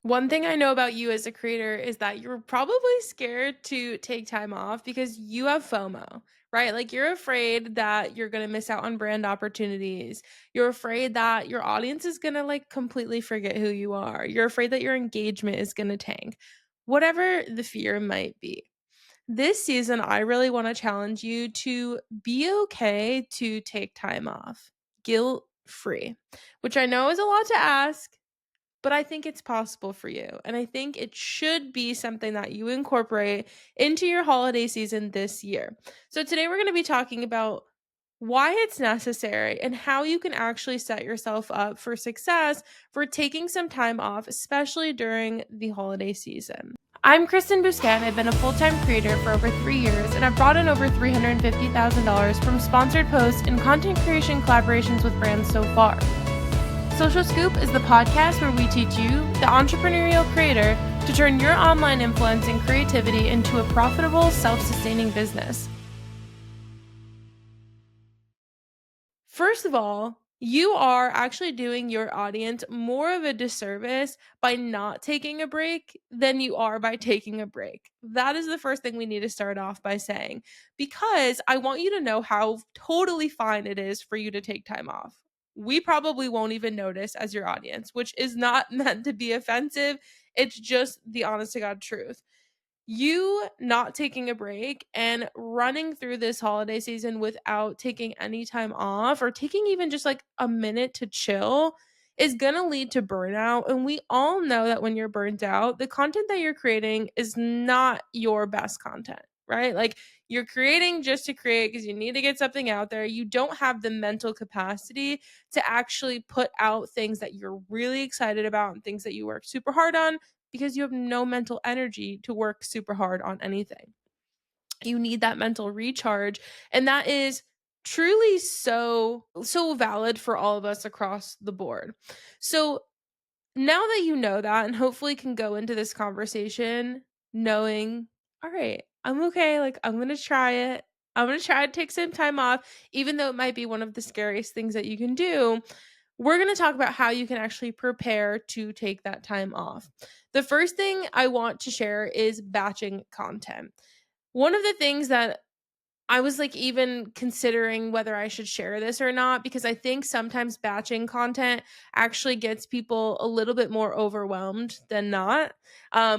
One thing I know about you as a creator is that you're probably scared to take time off because you have FOMO, right? Like you're afraid that you're going to miss out on brand opportunities. You're afraid that your audience is going to like completely forget who you are. You're afraid that your engagement is going to tank. Whatever the fear might be. This season, I really want to challenge you to be okay to take time off, guilt free, which I know is a lot to ask, but I think it's possible for you. And I think it should be something that you incorporate into your holiday season this year. So, today we're going to be talking about why it's necessary and how you can actually set yourself up for success for taking some time off, especially during the holiday season. I'm Kristen Busquet, and I've been a full-time creator for over 3 years, and I've brought in over $350,000 from sponsored posts and content creation collaborations with brands so far. Social Scoop is the podcast where we teach you, the entrepreneurial creator, to turn your online influence and creativity into a profitable, self-sustaining business. First of all, you are actually doing your audience more of a disservice by not taking a break than you are by taking a break. That is the first thing we need to start off by saying, because I want you to know how totally fine it is for you to take time off. We probably won't even notice as your audience, which is not meant to be offensive. It's just the honest to God truth. You not taking a break and running through this holiday season without taking any time off or taking even just like a minute to chill is going to lead to burnout. And we all know that when you're burnt out, the content that you're creating is not your best content, right? Like you're creating just to create because you need to get something out there. You don't have the mental capacity to actually put out things that you're really excited about and things that you work super hard on because you have no mental energy to work super hard on anything. You need that mental recharge, and that is truly so valid for all of us across the board. So, now that you know that and hopefully can go into this conversation knowing, all right, I'm okay, like I'm going to try it. I'm going to try to take some time off even though it might be one of the scariest things that you can do. We're going to talk about how you can actually prepare to take that time off. The first thing I want to share is batching content. One of the things that I was like even considering whether I should share this or not because I think sometimes batching content actually gets people a little bit more overwhelmed than not.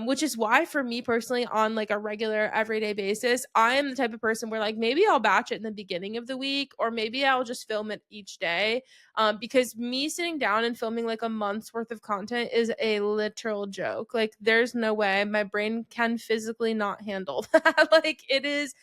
Which is why for me personally, on like a regular everyday basis, I am the type of person where like maybe I'll batch it in the beginning of the week or maybe I'll just film it each day. Because me sitting down and filming like a month's worth of content is a literal joke. Like there's no way my brain can physically not handle that. Like it is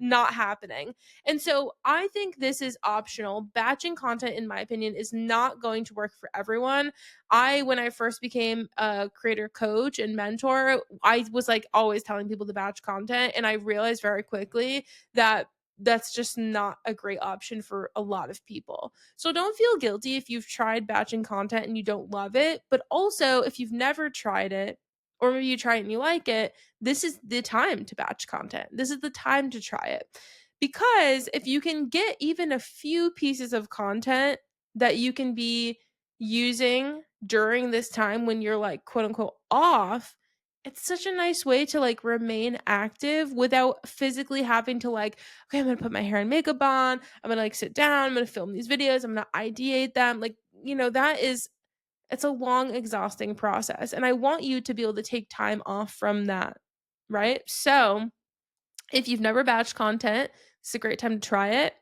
not happening. And so I think this is optional. Batching content, in my opinion, is not going to work for everyone. When I first became a creator coach and mentor, I was like always telling people to batch content. And I realized very quickly that that's just not a great option for a lot of people. So don't feel guilty if you've tried batching content and you don't love it. But also, if you've never tried it, or maybe you try it and you like it, this is the time to batch content. This is the time to try it. Because if you can get even a few pieces of content that you can be using during this time when you're like quote unquote off, it's such a nice way to like remain active without physically having to like, okay, I'm gonna put my hair and makeup on, I'm gonna like sit down, I'm gonna film these videos, I'm gonna ideate them. Like, that is it's a long, exhausting process. And I want you to be able to take time off from that, right? So if you've never batched content, it's a great time to try it.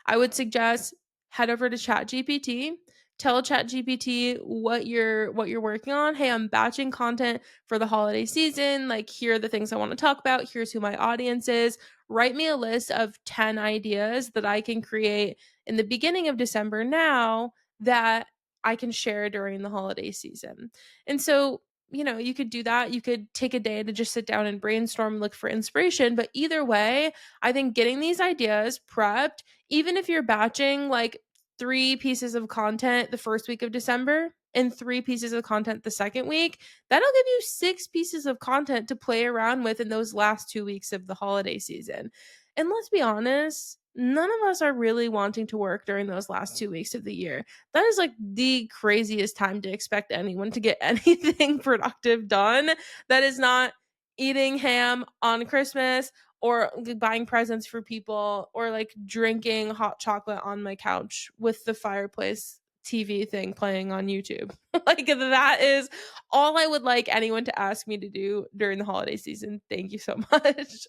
I would suggest head over to ChatGPT. Tell ChatGPT what you're working on. Hey, I'm batching content for the holiday season. Like, here are the things I want to talk about. Here's who my audience is. Write me a list of 10 ideas that I can create in the beginning of December now that I can share during the holiday season. And so, you could do that. You could take a day to just sit down and brainstorm, look for inspiration. But either way, I think getting these ideas prepped, even if you're batching like 3 pieces of content the first week of December and 3 pieces of content the second week, that'll give you 6 pieces of content to play around with in those last 2 weeks of the holiday season. And let's be honest, none of us are really wanting to work during those last 2 weeks of the year. That is like the craziest time to expect anyone to get anything productive done. That is not eating ham on Christmas or buying presents for people or like drinking hot chocolate on my couch with the fireplace TV thing playing on YouTube. Like that is all I would like anyone to ask me to do during the holiday season. Thank you so much.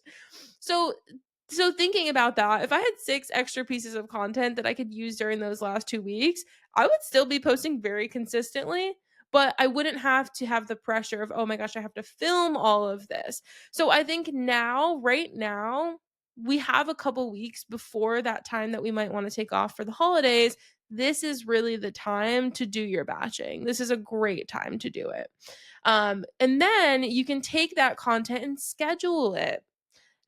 So thinking about that, if I had 6 extra pieces of content that I could use during those last 2 weeks, I would still be posting very consistently, but I wouldn't have to have the pressure of, "Oh my gosh, I have to film all of this." So I think now, right now, we have a couple weeks before that time that we might wanna take off for the holidays. This is really the time to do your batching. This is a great time to do it. And then you can take that content and schedule it.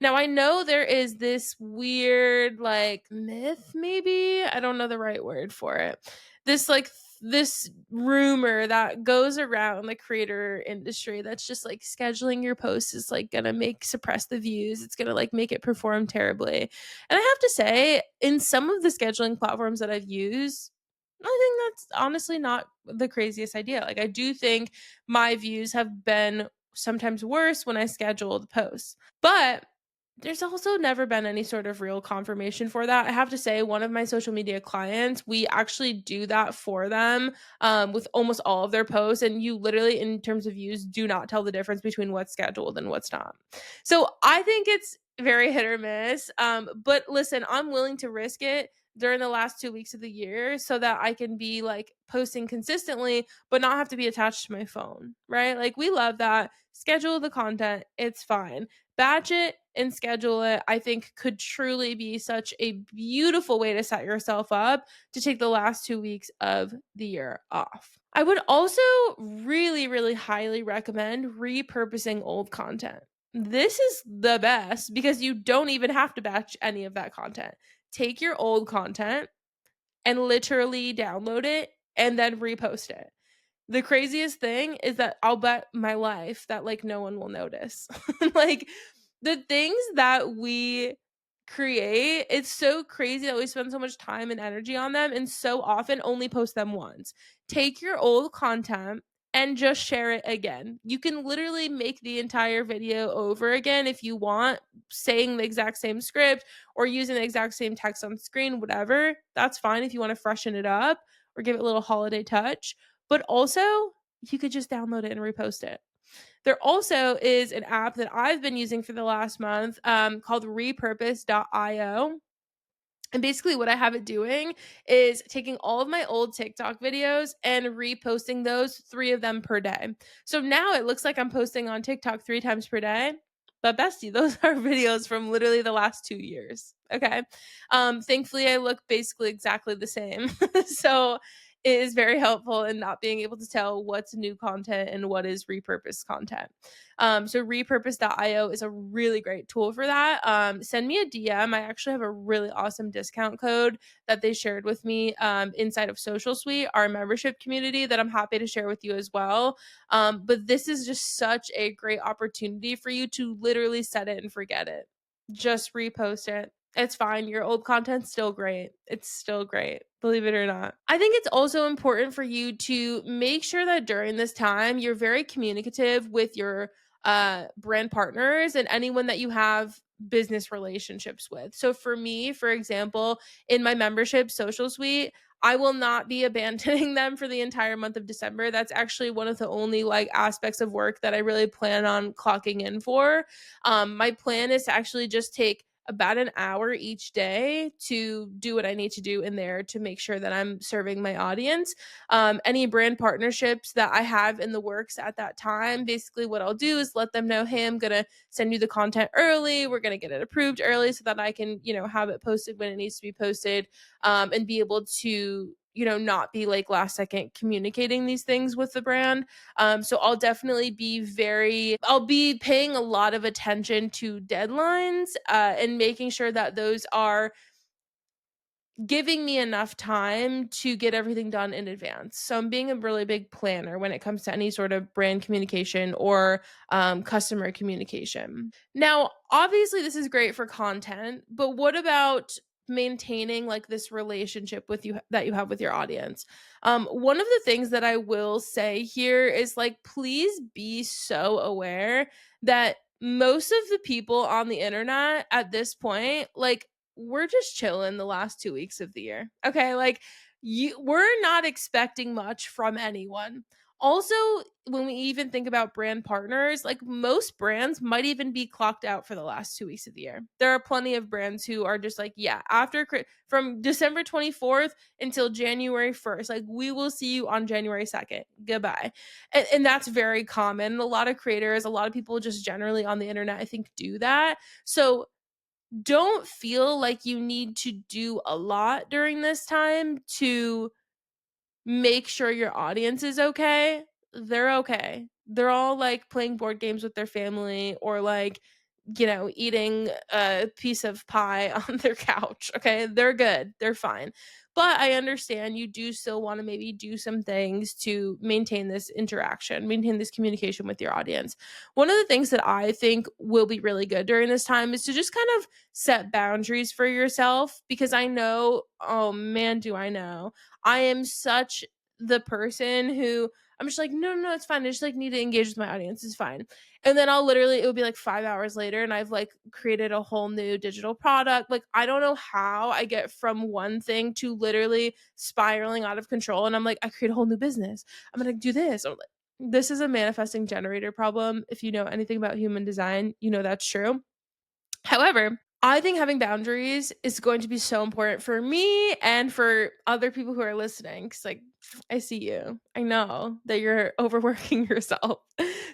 Now I know there is this weird, like, myth maybe? I don't know the right word for it. This, like, this rumor that goes around the creator industry that's just, like, scheduling your posts is, like, gonna suppress the views, it's gonna, like, make it perform terribly. And I have to say, in some of the scheduling platforms that I've used, I think that's honestly not the craziest idea. Like, I do think my views have been sometimes worse when I schedule the posts. But there's also never been any sort of real confirmation for that. I have to say, one of my social media clients, we actually do that for them with almost all of their posts. And you literally, in terms of views, do not tell the difference between what's scheduled and what's not. So I think it's very hit or miss. But listen, I'm willing to risk it during the last 2 weeks of the year so that I can be like posting consistently, but not have to be attached to my phone, right? Like, we love that. Schedule the content, it's fine. Batch it and schedule it, I think could truly be such a beautiful way to set yourself up to take the last 2 weeks of the year off. I would also really, really highly recommend repurposing old content. This is the best because you don't even have to batch any of that content. Take your old content and literally download it and then repost it. The craziest thing is that I'll bet my life that, like, no one will notice. Like, the things that we create, it's so crazy that we spend so much time and energy on them and so often only post them once. Take your old content and just share it again. You can literally make the entire video over again if you want, saying the exact same script or using the exact same text on screen, whatever. That's fine if you want to freshen it up or give it a little holiday touch. But also, you could just download it and repost it. There also is an app that I've been using for the last month called repurpose.io. And basically, what I have it doing is taking all of my old TikTok videos and reposting those, 3 of them per day. So now it looks like I'm posting on TikTok 3 times per day. But bestie, those are videos from literally the last 2 years. Okay. Thankfully, I look basically exactly the same. So it is very helpful in not being able to tell what's new content and what is repurposed content. So repurpose.io is a really great tool for that. Send me a DM. I actually have a really awesome discount code that they shared with me inside of Social Suite, our membership community, that I'm happy to share with you as well. But this is just such a great opportunity for you to literally set it and forget it. Just repost it. It's fine. Your old content's still great. It's still great, believe it or not. I think it's also important for you to make sure that during this time, you're very communicative with your brand partners and anyone that you have business relationships with. So for me, for example, in my membership social suite, I will not be abandoning them for the entire month of December. That's actually one of the only like aspects of work that I really plan on clocking in for. My plan is to actually just take about an hour each day to do what I need to do in there to make sure that I'm serving my audience. Any brand partnerships that I have in the works at that time, basically what I'll do is let them know, hey, I'm going to send you the content early. We're going to get it approved early so that I can, have it posted when it needs to be posted, and be able to, not be like last second communicating these things with the brand. So I'll be paying a lot of attention to deadlines, and making sure that those are giving me enough time to get everything done in advance. So I'm being a really big planner when it comes to any sort of brand communication or customer communication. Now, obviously, this is great for content, but what about maintaining like this relationship with you that you have with your audience. One of the things that I will say here is like, please be so aware that most of the people on the internet at this point, like, we're just chilling the last 2 weeks of the year. Okay. Like, we're not expecting much from anyone. Also, when we even think about brand partners, like most brands might even be clocked out for the last 2 weeks of the year. There are plenty of brands who are just like, yeah, from December 24th until January 1st, like we will see you on January 2nd. Goodbye. And that's very common. A lot of creators, a lot of people just generally on the internet, I think, do that. So don't feel like you need to do a lot during this time to make sure your audience is okay. They're okay. They're all like playing board games with their family or like, eating a piece of pie on their couch. Okay. They're good. They're fine. But I understand you do still want to maybe do some things to maintain this interaction, maintain this communication with your audience. One of the things that I think will be really good during this time is to just kind of set boundaries for yourself because I know, oh man, do I know I am such the person who I'm just like, no, no, no, it's fine. I just like need to engage with my audience. It's fine. And then it would be like 5 hours later and I've like created a whole new digital product. Like, I don't know how I get from one thing to literally spiraling out of control. And I'm like, I create a whole new business. I'm going to do this. I'm like, this is a manifesting generator problem. If you know anything about human design, you know that's true. However, I think having boundaries is going to be so important for me and for other people who are listening. Cause like, I see you. I know that you're overworking yourself.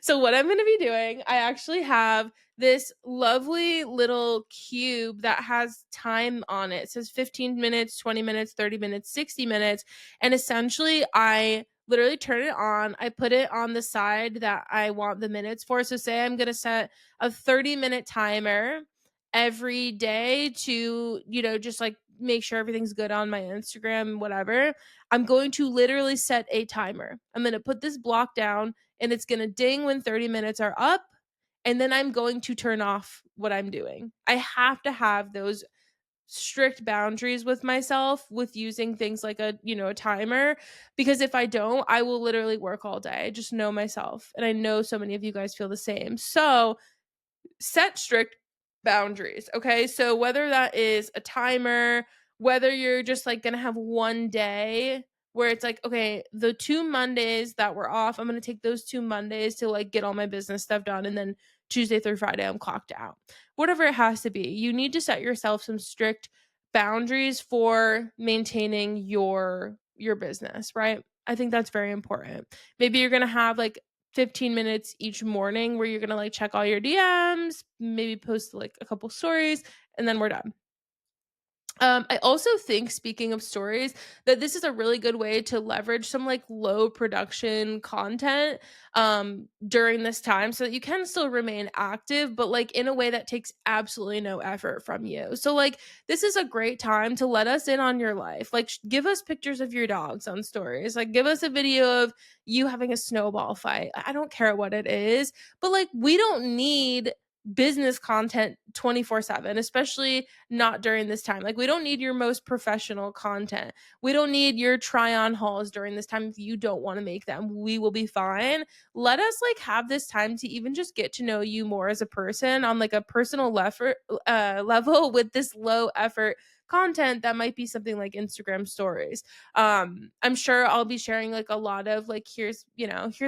So, what I'm going to be doing, I actually have this lovely little cube that has time on it. It says 15 minutes, 20 minutes, 30 minutes, 60 minutes. And essentially, I literally turn it on. I put it on the side that I want the minutes for. So, say I'm going to set a 30-minute timer every day to, just like make sure everything's good on my Instagram, whatever. I'm going to literally set a timer. I'm going to put this block down and it's going to ding when 30 minutes are up. And then I'm going to turn off what I'm doing. I have to have those strict boundaries with myself with using things like a timer, because if I don't, I will literally work all day. I just know myself. And I know so many of you guys feel the same. So set strict boundaries. Okay. So whether that is a timer, whether you're just like going to have one day where it's like, okay, the 2 Mondays that were off, I'm going to take those 2 Mondays to like get all my business stuff done. And then Tuesday through Friday, I'm clocked out. Whatever it has to be, you need to set yourself some strict boundaries for maintaining your business, right? I think that's very important. Maybe you're going to have like 15 minutes each morning where you're going to like check all your DMs, maybe post like a couple stories, and then we're done. I also think, speaking of stories, that this is a really good way to leverage some like low production content during this time so that you can still remain active, but like in a way that takes absolutely no effort from you. So, like, this is a great time to let us in on your life. Like, give us pictures of your dogs on stories. Like, give us a video of you having a snowball fight. I don't care what it is, but like, we don't need business content 24/7, especially not during this time. Like, we don't need your most professional content. We don't need your try on hauls during this time. If you don't want to make them, we will be fine. Let us like have this time to even just get to know you more as a person on like a personal level with this low effort content that might be something like Instagram stories. I'm sure I'll be sharing like a lot of like, here's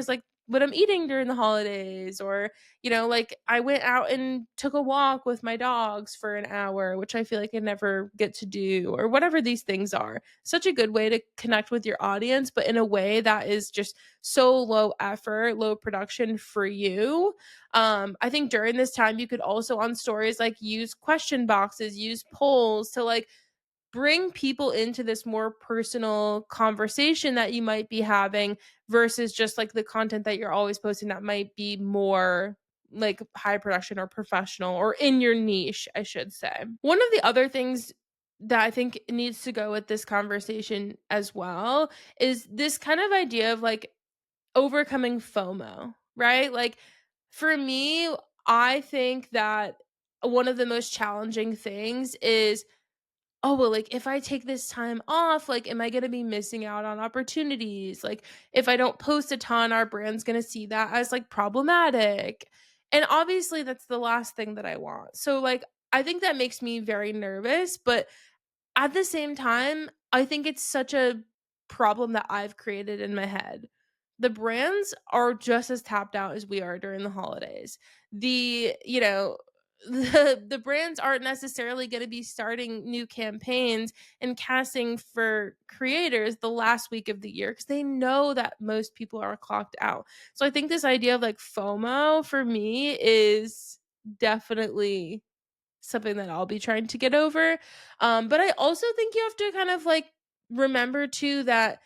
like what I'm eating during the holidays, or like I went out and took a walk with my dogs for an hour, which I feel like I never get to do, or whatever these things are. Such a good way to connect with your audience, but in a way that is just so low effort, low production for you. I think during this time, you could also on stories like use question boxes, use polls to like bring people into this more personal conversation that you might be having versus just like the content that you're always posting that might be more like high production or professional or in your niche, I should say. One of the other things that I think needs to go with this conversation as well is this kind of idea of like overcoming FOMO, right? Like, for me, I think that one of the most challenging things is oh, well, like, if I take this time off, like, am I gonna be missing out on opportunities? Like, if I don't post a ton, our brand's gonna see that as, like, problematic. And obviously, that's the last thing that I want. So, like, I think that makes me very nervous, but at the same time, I think it's such a problem that I've created in my head. The brands are just as tapped out as we are during the holidays. The, you know, the brands aren't necessarily going to be starting new campaigns and casting for creators the last week of the year because they know that most people are clocked out. So I think this idea of like FOMO for me is definitely something that I'll be trying to get over. But I also think you have to kind of like remember too that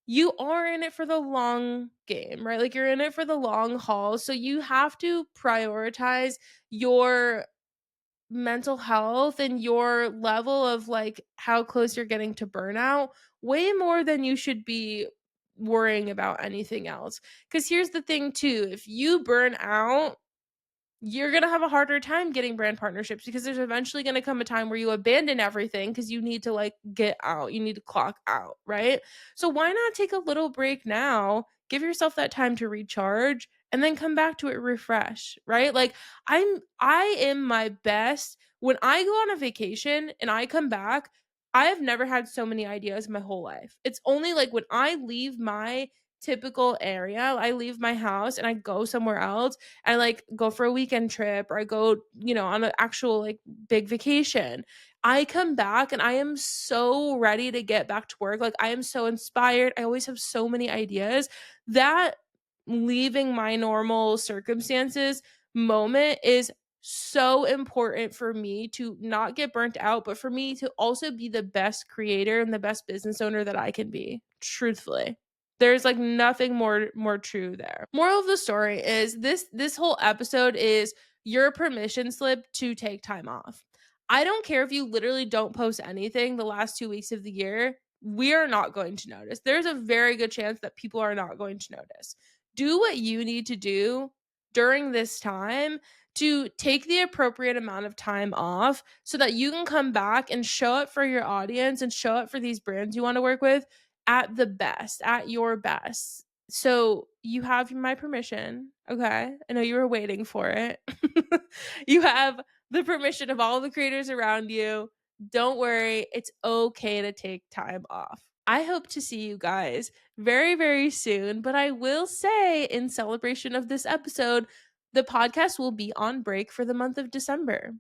you are in it for the long game, right? Like you're in it for the long haul. So you have to prioritize your mental health and your level of like how close you're getting to burnout way more than you should be worrying about anything else. Because here's the thing, too, if you burn out, you're going to have a harder time getting brand partnerships because there's eventually going to come a time where you abandon everything because you need to like get out, you need to clock out, right? So why not take a little break now, give yourself that time to recharge and then come back to it refresh, right? Like I am my best when I go on a vacation and I come back. I have never had so many ideas in my whole life. It's only like when I leave my typical area, I leave my house and I go somewhere else, I like go for a weekend trip or I go, on an actual like big vacation. I come back and I am so ready to get back to work. Like I am so inspired. I always have so many ideas that leaving my normal circumstances moment is so important for me to not get burnt out, but for me to also be the best creator and the best business owner that I can be, truthfully. There's like nothing more true there. Moral of the story is this whole episode is your permission slip to take time off. I don't care if you literally don't post anything the last 2 weeks of the year. We are not going to notice. There's a very good chance that people are not going to notice. Do what you need to do during this time to take the appropriate amount of time off so that you can come back and show up for your audience and show up for these brands you want to work with at the best, at your best. So you have my permission. Okay. I know you were waiting for it. You have the permission of all the creators around you. Don't worry. It's okay to take time off. I hope to see you guys very, very soon. But I will say, in celebration of this episode, the podcast will be on break for the month of December.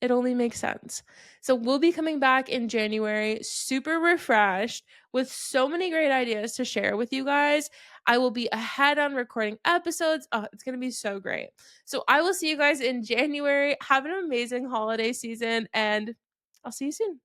It only makes sense. So we'll be coming back in January, super refreshed with so many great ideas to share with you guys. I will be ahead on recording episodes. Oh, it's going to be so great. So I will see you guys in January. Have an amazing holiday season and I'll see you soon.